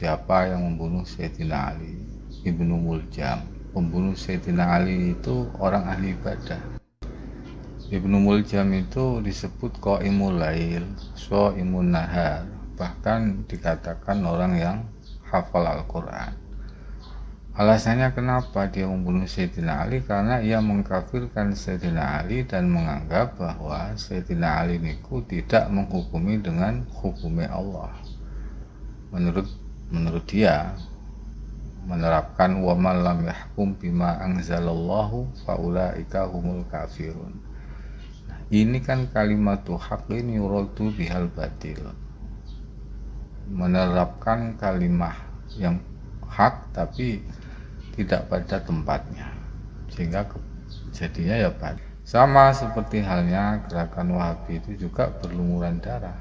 siapa yang membunuh Sayyidina Ali Ibnu Muljam. Pembunuh Sayyidina Ali itu orang ahli ibadah. Ibnu Muljam itu disebut qaimul lail, shaimun nahar, bahkan dikatakan orang yang hafal Al-Quran. Alasannya kenapa dia membunuh Sayyidina Ali? Karena ia mengkafirkan Sayyidina Ali dan menganggap bahwa Sayyidina Ali niku tidak menghukumi dengan hukumnya Allah. Menurut dia menerapkan wa man lam yahkum bima anzalallahu faulaika humul kafirun. Nah, ini kan kalimatu haqqin yuradu bihal batil. Menerapkan kalimah yang hak tapi tidak pada tempatnya, sehingga jadinya ya batil. Sama seperti halnya gerakan Wahabi itu juga berlumuran darah.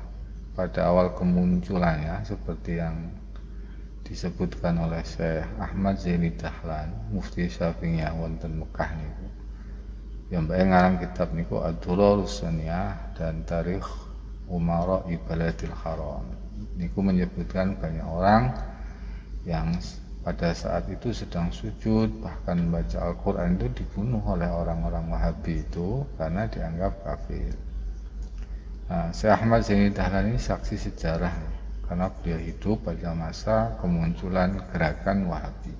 Pada awal kemunculannya seperti yang disebutkan oleh Syekh Ahmad Zaini Dahlan, Mufti Syafi'iyah wonten Mekah niku. Yang mbake ngarang kitab niku Ad-Durarus Saniyah dan Tarikh Umara Ibaladil Haram. Niku menyebutkan banyak orang yang pada saat itu sedang sujud bahkan membaca Al-Quran itu dibunuh oleh orang-orang Wahabi itu karena dianggap kafir. Nah, Syekh Ahmad Zaini Dahlan ini saksi sejarah karena beliau hidup pada masa kemunculan gerakan Wahabi.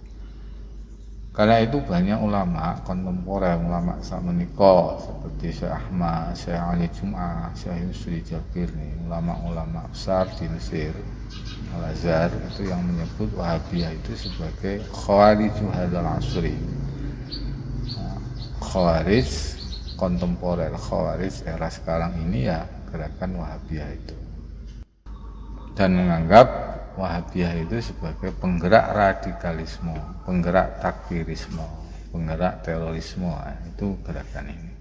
Karena itu banyak ulama kontemporer, ulama sakmenika seperti Syekh Ahmad, Syekh Ali Jum'ah, Syekh Yusri Jabir nih, ulama-ulama besar di Mesir, Al-Azhar itu yang menyebut Wahabiyah itu sebagai Khawariju hadzal asri. Nah, Khawarij kontemporer, Khawarij era sekarang ini ya gerakan Wahabiyah itu. Dan menganggap Wahabiyah itu sebagai penggerak radikalisme, penggerak takfirisme, penggerak terorisme, itu gerakan ini.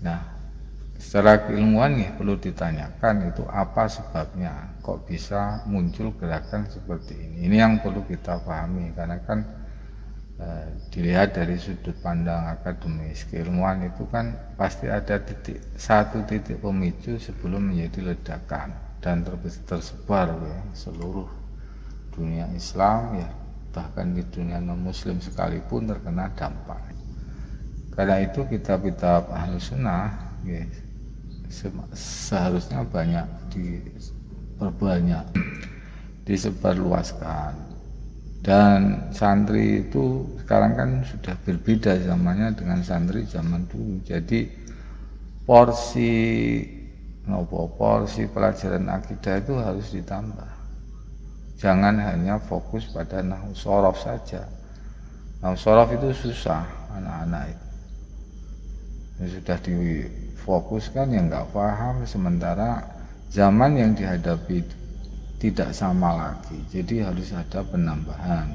Nah, secara keilmuan ya perlu ditanyakan itu apa sebabnya kok bisa muncul gerakan seperti ini. Ini yang perlu kita pahami karena kan dilihat dari sudut pandang akademis keilmuan itu kan pasti ada satu titik pemicu sebelum menjadi ledakan dan tersebar ya seluruh dunia Islam ya, bahkan di dunia non muslim sekalipun terkena dampak. Karena itu kitab-kitab Ahlus Sunnah ya, seharusnya banyak diperbanyak, disebarluaskan. Dan santri itu sekarang kan sudah berbeda zamannya dengan santri zaman dulu. Jadi porsi pelajaran akidah itu harus ditambah. Jangan hanya fokus pada nahwu shorof saja. Nahwu shorof itu susah anak-anak itu. Ya, sudah difokuskan yang nggak paham, sementara zaman yang dihadapi tidak sama lagi. Jadi harus ada penambahan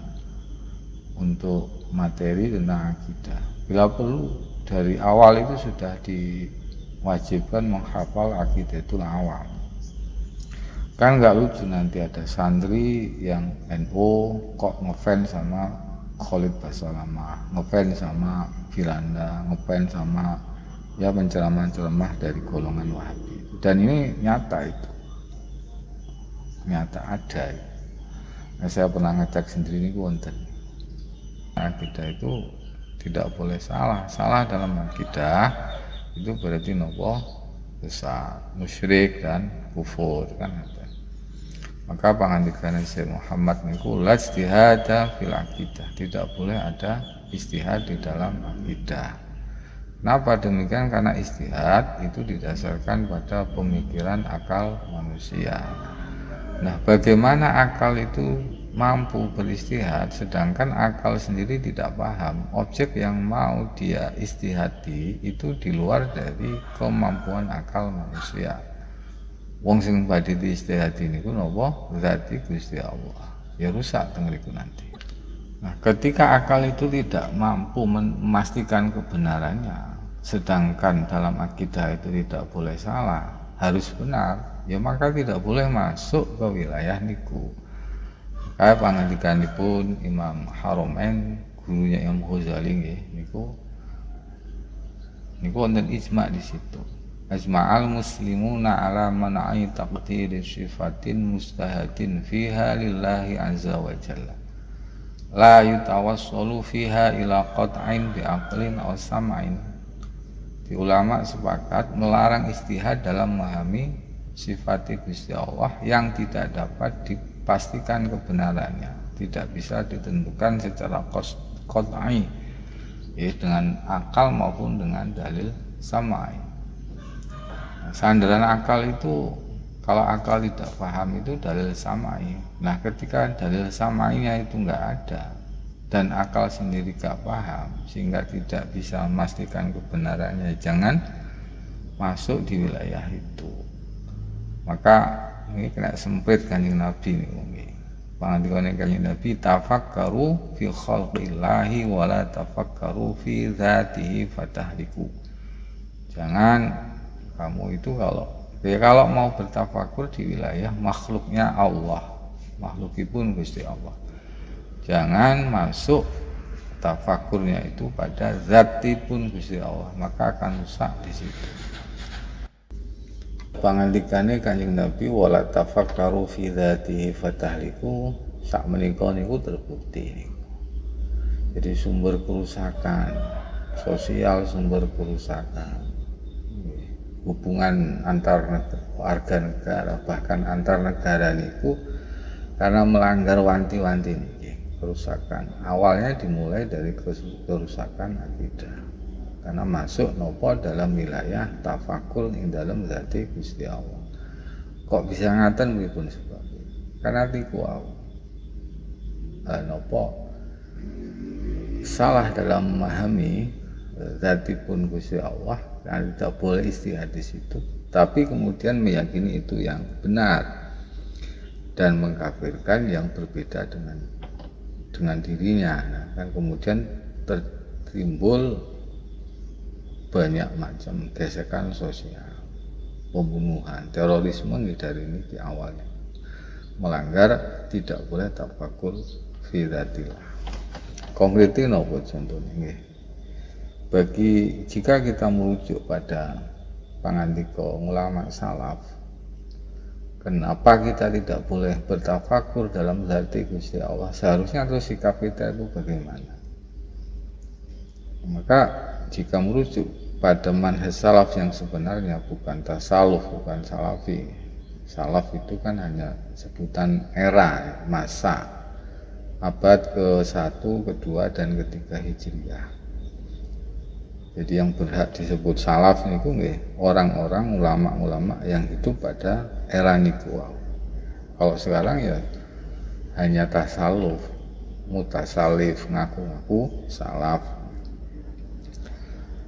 untuk materi tentang akidah. Bila perlu dari awal itu sudah diwajibkan menghafal Aqidatul Awam. Kan nggak lucu nanti ada santri yang NU kok ngefans sama Khalid Basalamah, ngefans sama Firanda, ngefans sama ya penceramah-penceramah dari golongan Wahabi. Dan ini nyata itu. Nyata ada. Nah, saya pernah ngecek sendiri ini wonten. Akidah itu tidak boleh salah. Salah dalam akidah itu berarti nopo besar, musyrik dan kufur kan ada. Maka pangandikan Syekh Muhammad niku la ijtihada fil aqidah, tidak boleh ada ijtihad di dalam akidah. Kenapa demikian? Karena ijtihad itu didasarkan pada pemikiran akal manusia. Nah, bagaimana akal itu mampu beristihad sedangkan akal sendiri tidak paham objek yang mau dia istihadi itu di luar dari kemampuan akal manusia. Wong sing badhe istihadi niku napa? Zati Gusti Allah. Ya rusak teng mriku nanti. Nah, ketika akal itu tidak mampu memastikan kebenarannya, sedangkan dalam akidah itu tidak boleh salah, harus benar, ya maka tidak boleh masuk ke wilayah niku. Kayak pangandikanipun Imam Haramain, gurunya Imam Ghazali nggih niku wonten ijma di situ. Ajma'al muslimuna ala man'i taqdiri sifatin mustahatin fiha lillahi azza wa jalla la yutawassalu fiha ila qat'in bi aqlin aw sam'in. Di ulama sepakat melarang istihad dalam memahami sifat Gusti Allah yang tidak dapat dipastikan kebenarannya, tidak bisa ditentukan secara qat'i, ya, dengan akal maupun dengan dalil samai. Sandaran akal itu, kalau akal tidak paham itu dalil samai. Nah, ketika dalil samainya itu enggak ada dan akal sendiri gak paham sehingga tidak bisa memastikan kebenarannya, jangan masuk di wilayah itu. Maka ini kena semprit Kanjeng Nabi ini. Pangandikane Kanjeng Nabi, tafakkaru fi khalqillahi wa la tafakkaru fi dzatihi fatahliku. Jangan kamu itu kalau mau bertafakur di wilayah makhluknya Allah, makhlukipun Gusti Allah, jangan masuk tafakurnya itu pada zatipun Gusti Allah, maka akan rusak di situ. Pangandikane Kanjeng Nabi wala tafakkaru fi dzatihi fatahliku, sak menika niku terbukti niku. Jadi sumber kerusakan sosial, sumber kerusakan hubungan antar warga negara, bahkan antar negara niku karena melanggar wanti-wanti niki. Kerusakan awalnya dimulai dari kerusakan akidah, karena masuk nopo dalam wilayah tafakur ing dalam zati Gusti Allah. Kok bisa ngaten pripun sebabnya? Karena tiku nopo salah dalam memahami zatipun Gusti Allah, dan tidak boleh istihad di situ. Tapi kemudian meyakini itu yang benar dan mengkafirkan yang berbeda dengan dirinya. Nah, kan kemudian tertimbul banyak macam gesekan sosial, pembunuhan, terorisme dari ini di awalnya. Melanggar tidak boleh tafakur fi dzatillah. Konkrete napa contohnya nggih? Jika kita merujuk pada pangandika ulama salaf, kenapa kita tidak boleh bertafakur dalam zati Gusti Allah? Seharusnya terus sikap kita itu bagaimana? Maka jika merujuk pada manhaj salaf yang sebenarnya, bukan tasawuf, bukan salafi. Salaf itu kan hanya sebutan era, masa abad ke-1, ke-2, dan ke-3 Hijriah. Jadi yang berhak disebut salaf niku nggih orang-orang ulama-ulama yang hidup pada era niku. Kalau sekarang ya hanya tasawuf, mutasalif, ngaku-ngaku salaf.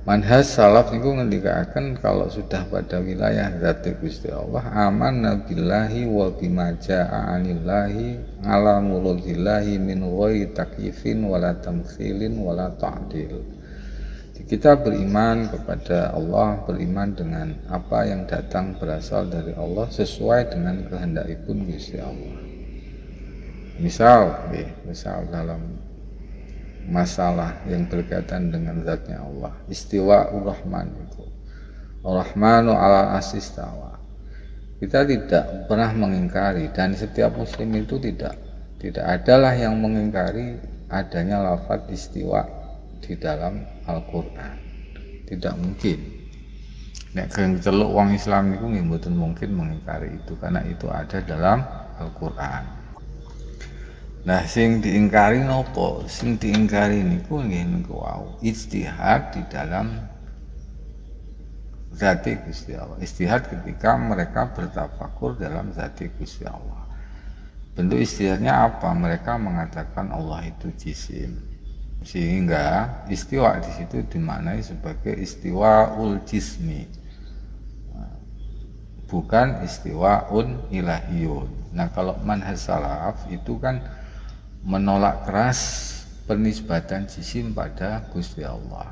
Manhaj salaf niku ngendikaken kalau sudah pada wilayah zati Gusti Allah, amanna billahi wa bima jaa'a anillahi ala muradillahi min ghairi takyifin wala tamtsilin wala ta'dil. Kita beriman kepada Allah, beriman dengan apa yang datang berasal dari Allah sesuai dengan kehendakipun Gusti Allah. Misal dalam masalah yang berkaitan dengan zatnya Allah, istiwa Ar-Rahman itu, Ar-Rahmanu ala asistawa. Kita tidak pernah mengingkari, dan setiap muslim itu tidak adalah yang mengingkari adanya lafaz istiwa di dalam Al-Qur'an. Tidak mungkin. Nek celuk wong Islam niku nggih mboten mungkin mengingkari itu, karena itu ada dalam Al-Qur'an. Nah, sing diingkari nopo? Sing diingkari niku nggih niku wau ijtihad di dalam zati Gusti Allah. Ijtihad ketika mereka bertafakur dalam zati Gusti Allah. Bentuk ijtihadnya apa? Mereka mengatakan Allah itu jisim. Sehingga istiwa di situ dimaknai sebagai istiwaul jismi, bukan istiwaun ilahiyun. Nah, kalau manhaj salaf itu kan menolak keras penisbatan jisim pada Gusti Allah,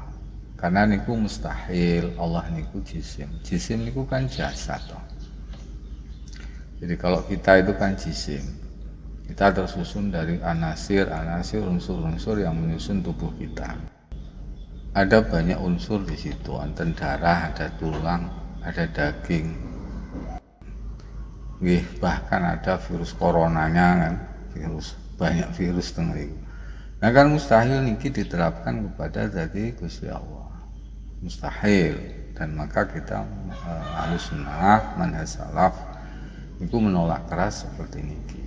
karena niku mustahil Allah niku jisim. Jisim niku kan jasad toh. Jadi kalau kita itu kan jisim, kita tersusun dari anasir, unsur-unsur yang menyusun tubuh kita. Ada banyak unsur di situ, ada darah, ada tulang, ada daging, bahkan ada virus coronanya kan, banyak virus tengah itu. Nah kan mustahil niki diterapkan kepada zati Gusti Allah, mustahil. Dan maka kita Ahlus Sunnah manhaj salaf itu menolak keras seperti niki.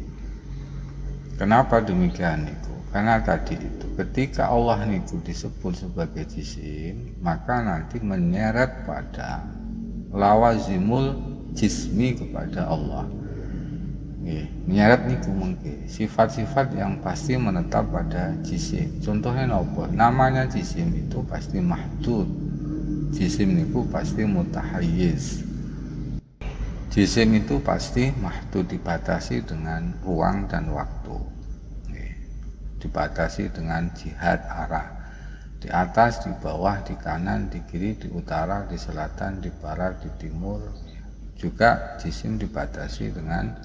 Kenapa demikian niku? Karena tadi itu ketika Allah niku disebut sebagai jisim, maka nanti menyeret pada lawazimul jismi kepada Allah. Menyeret niku mungkin sifat-sifat yang pasti menetap pada jisim. Contohnya apa? Namanya jisim itu pasti mahdud. Jisim niku pasti mutahayyiz. Jisim itu pasti mahdud, dibatasi dengan ruang dan waktu. Dibatasi dengan jihad arah. Di atas, di bawah, di kanan, di kiri, di utara, di selatan, di barat, di timur. Juga jisim dibatasi dengan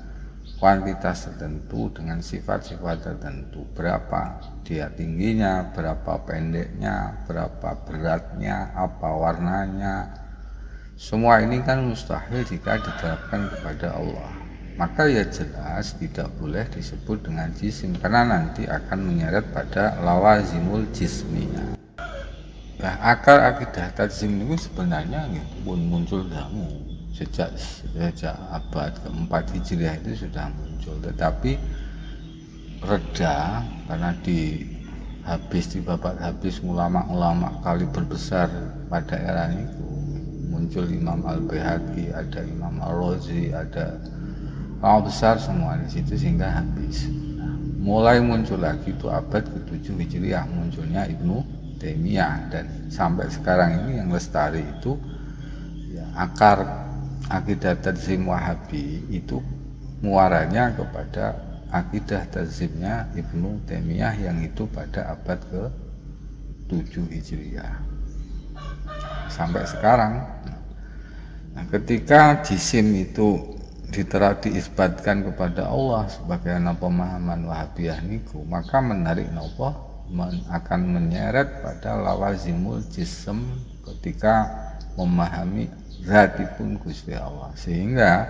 kuantitas tertentu, dengan sifat-sifat tertentu. Berapa dia tingginya, berapa pendeknya, berapa beratnya, apa warnanya. Semua ini kan mustahil jika diterapkan kepada Allah. Maka ya jelas tidak boleh disebut dengan jisim, karena nanti akan menyeret pada lawazimul jismiyah. Nah, akar akidah tajsim itu sebenarnya pun muncul sejak abad keempat Hijriah itu sudah muncul, tetapi reda karena dibabat habis ulama-ulama kali berbesar pada era itu. Muncul Imam Al-Baihaqi, ada Imam Al-Razi, ada ulama besar semua di situ sehingga habis. Nah, mulai muncul lagi itu abad ke-7 Hijriah, munculnya Ibnu Taimiyah, dan sampai sekarang ini yang lestari itu ya, akar akidah tajsim Wahabi itu muaranya kepada akidah tajsimnya Ibnu Taimiyah yang itu pada abad ke-7 Hijriah sampai sekarang. Nah, ketika jisim itu diisbatkan kepada Allah sebagaimana pemahaman Wahabiyah niku, maka menarik nopo akan menyeret pada lawazimul jism ketika memahami zatipun Gusti Allah. Sehingga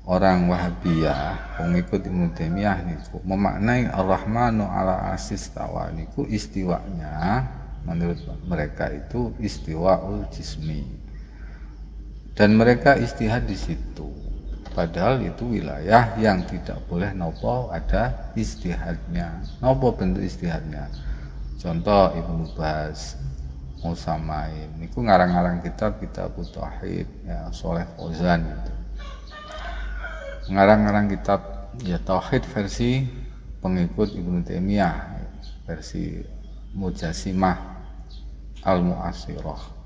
orang Wahabiyah pengikut Ibnu Taimiyah niku memaknai Ar-Rahmanu ala asistawa niku istiwanya menurut mereka itu istiwaul jismi, dan mereka istihad di situ, padahal itu wilayah yang tidak boleh nopo ada istihadnya. Nopo bentuk istihadnya? Contoh Ibnu Baz, Musamain niku ngarang-ngarang kitab Tauhid, ya Soleh Fauzan gitu. Ngarang-ngarang kitab ya tauhid versi pengikut Ibnu Taimiyah, versi Mujassimah Al-Mu'assirah.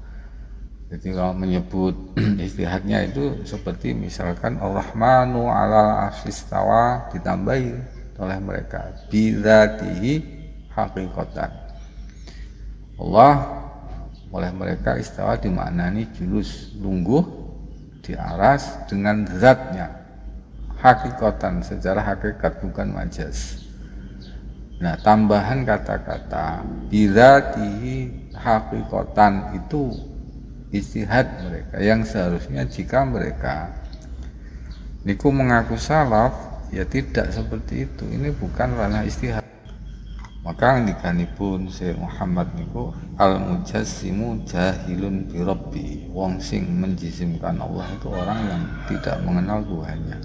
Jadi kalau menyebut istihadnya itu seperti misalkan Ar-Rahmanu 'alal 'arsyistawa ditambahi oleh mereka bidzatihi haqiqatan. Allah oleh mereka istawa dimaknani julus, lungguh di aras dengan zatnya hakikatan, secara hakikat bukan majaz. Nah, tambahan kata-kata bidzatihi haqiqatan itu istihad mereka, yang seharusnya jika mereka niku mengaku salaf ya tidak seperti itu. Ini bukan ranah istihad. Maka ngikanipun Syekh Muhammad niku al-mujassimu jahilun bi rabbi, wong sing menjisimkan Allah itu orang yang tidak mengenal Tuhannya.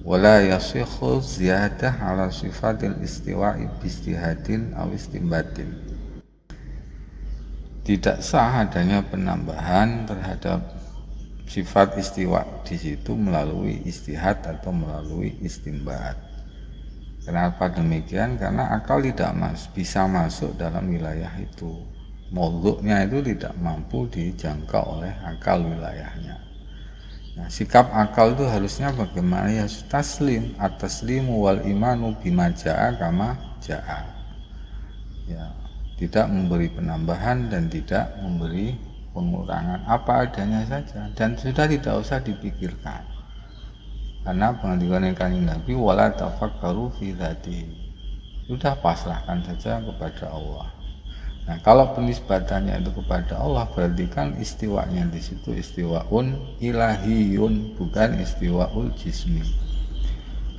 Wala yasihhu ziyadah ala sifatil istiwa'i bistihadin aw istimbatin. Tidak sah adanya penambahan terhadap sifat istiwa di situ melalui istihad atau melalui istimbat. Kenapa demikian? Karena akal tidak bisa masuk dalam wilayah itu. Maudhu'nya itu tidak mampu dijangkau oleh akal wilayahnya. Nah, sikap akal itu harusnya bagaimana? Ya taslim, at-taslimu wal imanu bima ja'a kama ja'a. Ya, tidak memberi penambahan dan tidak memberi pengurangan, apa adanya saja, dan sudah tidak usah dipikirkan. Karena pengendikan Kanjeng Nabi wala tafakkaru fi dzati, sudah pasrahkan saja kepada Allah. Nah, kalau penisbatannya itu kepada Allah, berarti kan istiwanya di situ istiwaun ilahiyun, bukan istiwaul jismi.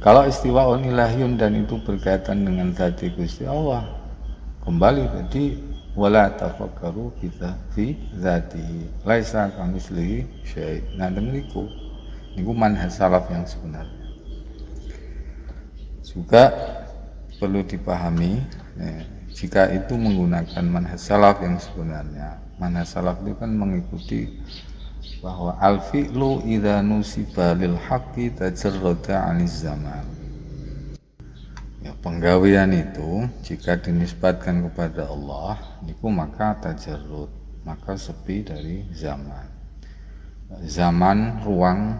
Kalau istiwaun ilahiyun dan itu berkaitan dengan zat Gusti Allah, kembali tadi wala tafakkaru fi dzatihi laisa kamitslihi syai'. Nah, demikian niku manhaj salaf yang sebenarnya. Juga perlu dipahami, jika itu menggunakan manhaj salaf yang sebenarnya. Manhaj salaf itu kan mengikuti bahwa al-fi'lu idza nusiba lil haqqi tajarrada 'aniz zaman. Ya, penggawean itu jika dinisbatkan kepada Allah niku maka tajarrud, maka sepi dari zaman. Zaman, ruang,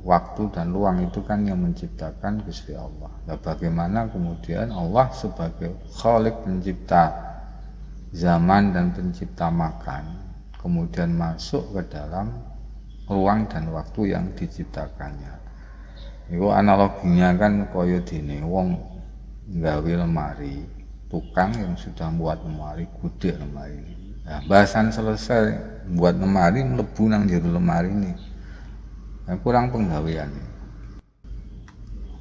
waktu dan ruang itu kan yang menciptakan Gusti Allah. Nah, bagaimana kemudian Allah sebagai Khalik pencipta zaman dan pencipta makan kemudian masuk ke dalam ruang dan waktu yang diciptakannya. Itu analoginya kan kaya dene wong nggawe lemari, tukang yang sudah membuat lemari, gudek lemari ini. Nah, bahasan selesai buat lemari, mlebu nang jero lemari ini. Nah, kurang penggawean.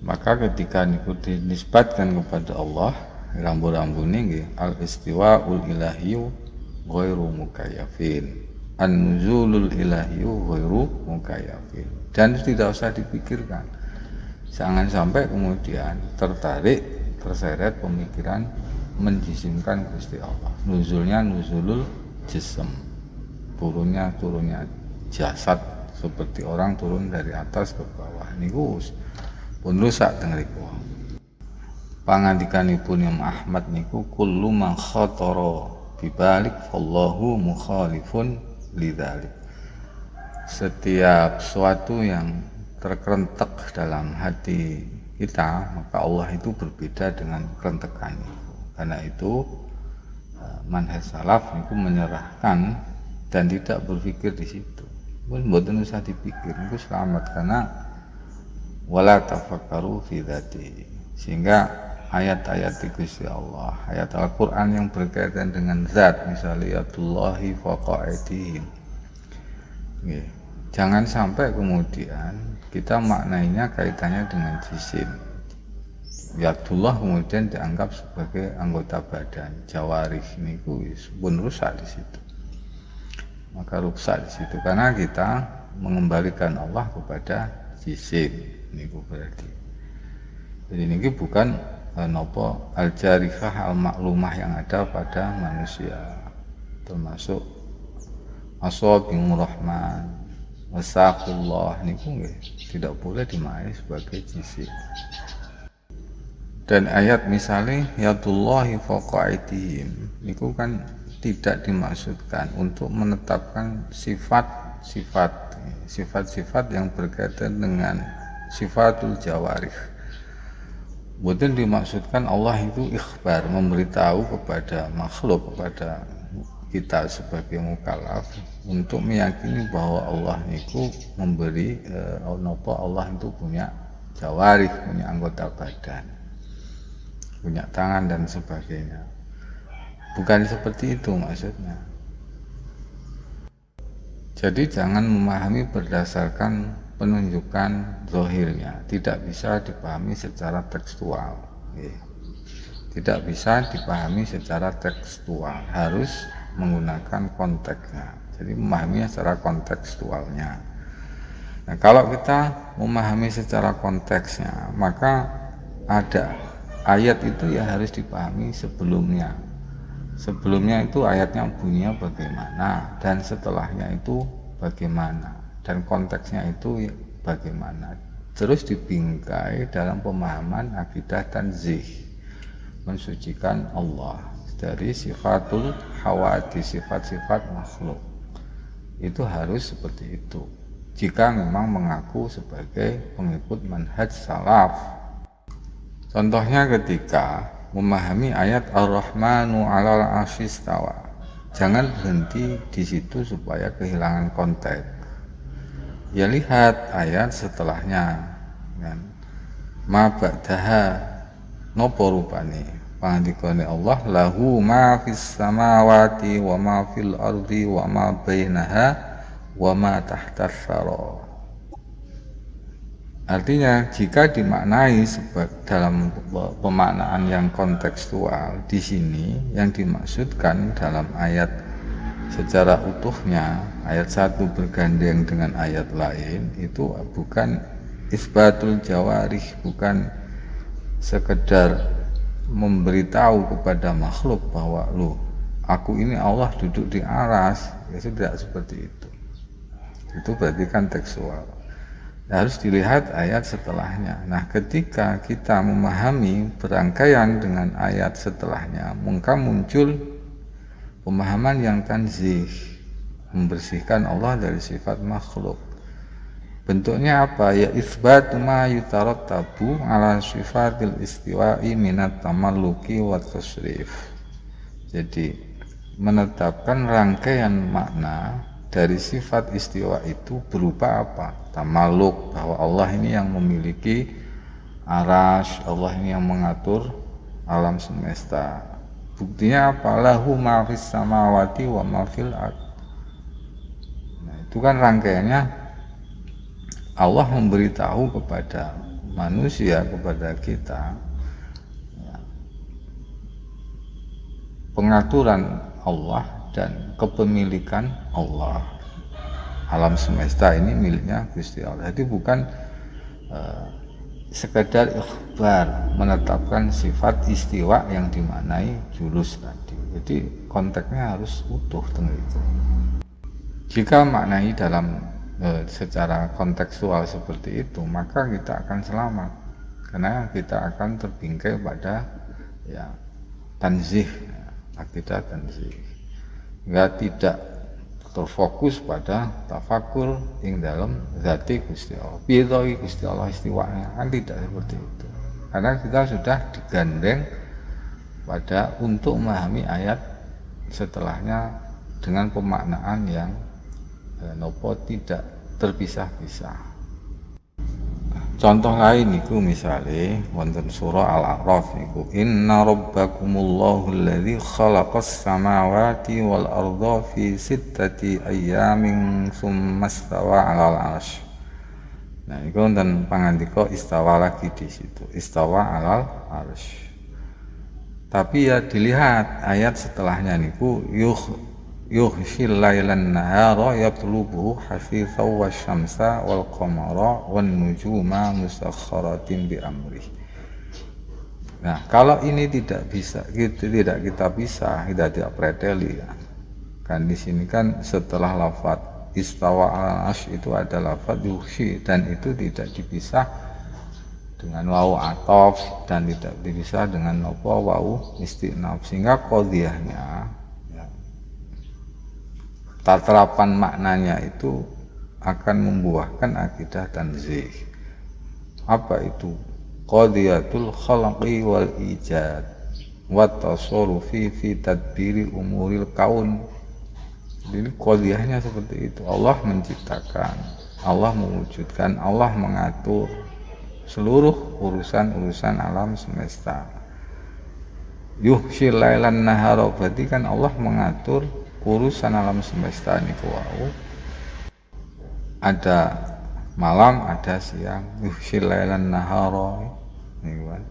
Maka ketika niku dinisbatkan kepada Allah, rambu-rambune nggih al-istiwa'ul ilahiyyu ghairu mukayyafin. An-nuzulul ilahiyyu ghairu mukayyafin. Dan tidak usah dipikirkan. Jangan sampai kemudian terseret pemikiran menjisimkan Gusti Allah. Nuzulnya nuzulul jism. Turunnya jasad, seperti orang turun dari atas ke bawah. Niku pun rusak teng riku. Pangandikanipun Imam Ahmad niku kullu man khatara bibalik fallahu mukhalifun lidzalik. Setiap sesuatu yang terkerentek dalam hati kita, maka Allah itu berbeda dengan kerentekannya. Karena itu manhaj salaf niku menyerahkan dan tidak berpikir di situ. Pun mboten usah dipikir, niku selamat karena wala tafakkaru fi dzati. Sehingga ayat-ayat Gusti Allah, ayat Al-Qur'an yang berkaitan dengan zat, misalnya yadullahi fawqa aydihim. Jangan sampai kemudian kita maknainya kaitannya dengan jisim. Yadullah kemudian dianggap sebagai anggota badan, jawarih niku pun rusak di situ. Maka rusak di situ karena kita mengembalikan Allah kepada jisim niku berarti. Jadi ini bukan nopo al-jarihah al-maklumah yang ada pada manusia, termasuk asobing rahman, wasaqullah niku tidak boleh dimaknai sebagai jisim. Dan ayat misalnya yadullahi fawqa aydihim niku kan tidak dimaksudkan untuk menetapkan sifat-sifat yang berkaitan dengan sifatul jawarih. Bukan dimaksudkan Allah itu ikhbar, memberitahu kepada makhluk, kepada kita sebagai mukallaf untuk meyakini bahwa Allah itu memberi Allah itu punya jawarih, punya anggota badan, punya tangan dan sebagainya. Bukan seperti itu maksudnya. Jadi jangan memahami berdasarkan penunjukan zahirnya, tidak bisa dipahami secara tekstual. Tidak bisa dipahami secara tekstual, harus menggunakan konteksnya. Jadi memahaminya secara kontekstualnya. Nah, kalau kita memahami secara konteksnya, maka ada ayat itu ya harus dipahami sebelumnya. Sebelumnya itu ayatnya bunyinya bagaimana, dan setelahnya itu bagaimana, dan konteksnya itu bagaimana. Terus dibingkai dalam pemahaman akidah tanzih, mensucikan Allah dari sifatul hawadits, sifat-sifat makhluk. Itu harus seperti itu jika memang mengaku sebagai pengikut manhaj salaf. Contohnya ketika memahami ayat Ar-Rahmanu 'alal 'arsy istawa. Jangan berhenti di situ supaya kehilangan konteks. Ya lihat ayat setelahnya kan. Ma ba'daha nopo rupane. pangandikane Allah, lahu ma fis samawati wa ma fil ardi wa ma bainaha wa ma tahtas tsara. Artinya jika dimaknai dalam pemaknaan yang kontekstual, di sini yang dimaksudkan dalam ayat secara utuhnya, ayat 1 bergandeng dengan ayat lain, itu bukan isbatul jawarih, bukan sekedar memberitahu kepada makhluk bahwa aku ini Allah duduk di aras, ya tidak seperti itu. Itu berarti kan tekstual. Harus dilihat ayat setelahnya. Nah, ketika kita memahami berangkaian dengan ayat setelahnya, maka muncul pemahaman yang tanzih, membersihkan Allah dari sifat makhluk. Bentuknya apa? Ya isbatu ma yutarattabu ala sifatil istiwa'i minat tamalluki wa tasrif. Jadi menetapkan rangkaian makna dari sifat istiwa itu berupa apa? Tamalluk, bahwa Allah ini yang memiliki arasy, Allah ini yang mengatur alam semesta. Buktinya apa? Lahu ma fis samawati wa ma fil ard. Nah, itu kan rangkaiannya Allah memberitahu kepada manusia, kepada kita, ya, pengaturan Allah dan kepemilikan Allah. Alam semesta ini miliknya Gusti Allah. Jadi bukan sekedar ikhbar, menetapkan sifat istiwa yang dimaknai julus tadi. Jadi konteksnya harus utuh tentang itu. Jika maknai dalam secara kontekstual seperti itu, maka kita akan selamat, karena kita akan terbingkai pada tanzih, akidah tanzih, tidak terfokus pada tafakur ing dalam zati Gusti Allah. Piye Gusti Allah istiwanya, kan tidak seperti itu, karena kita sudah digandeng pada untuk memahami ayat setelahnya dengan pemaknaan yang nopo tidak terpisah-pisah. Contoh lain niku misale wonten surah Al-A'raf niku, inna rabbakumullahu alladzi khalaqas samawati wal arda fi sittati ayyamin tsumma istawa 'alal 'arsy. Nah, niku wonten pangandika istawa lagi di situ, istawa 'alal 'arsy. Tapi ya dilihat ayat setelahnya niku yughshil lailan nahara yatlubuhu hasitha wasyamsa wal qamara wan nujuma musakhkharatin bi amri. Nah, kalau ini tidak kita bisa, kita tidak preteli ya. Kan di sini kan setelah lafaz istawa al-'arsy itu ada lafaz yughshi, dan itu tidak dipisah dengan wawu ataf dan tidak dipisah dengan wawu istinaf, sehingga qadhiyahnya tataran maknanya itu akan membuahkan akidah tanzih. Apa itu? Qadiyatul khalqi wal ijad wa tasarrufi fi tadbiri umuril kaun. Jadi qadiyahnya seperti itu. Allah menciptakan, Allah mewujudkan, Allah mengatur seluruh urusan-urusan alam semesta. Yuhsyil lailan nahara, berarti kan Allah mengatur urusan alam semesta ini wau. Ada malam, ada siang, yuhsyil lailan nahara.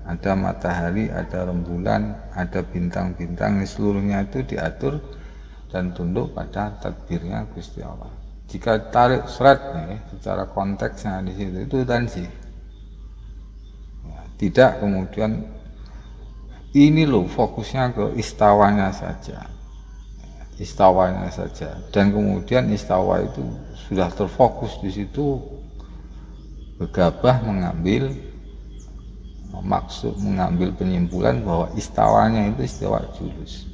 Ada matahari, ada rembulan, ada bintang-bintang, seluruhnya itu diatur dan tunduk pada tadbirnya Gusti Allah. Jika tarik seret nih secara konteksnya di situ itu tanzih. Tidak kemudian ini loh fokusnya ke istawanya saja. Dan kemudian istawa itu sudah terfokus di situ, gegabah mengambil penyimpulan bahwa istawanya itu istiwa julus.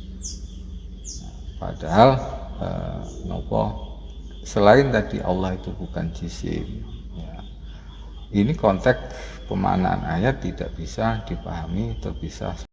Padahal selain tadi Allah itu bukan jisim ya. Ini konteks pemaknaan ayat tidak bisa dipahami terpisah.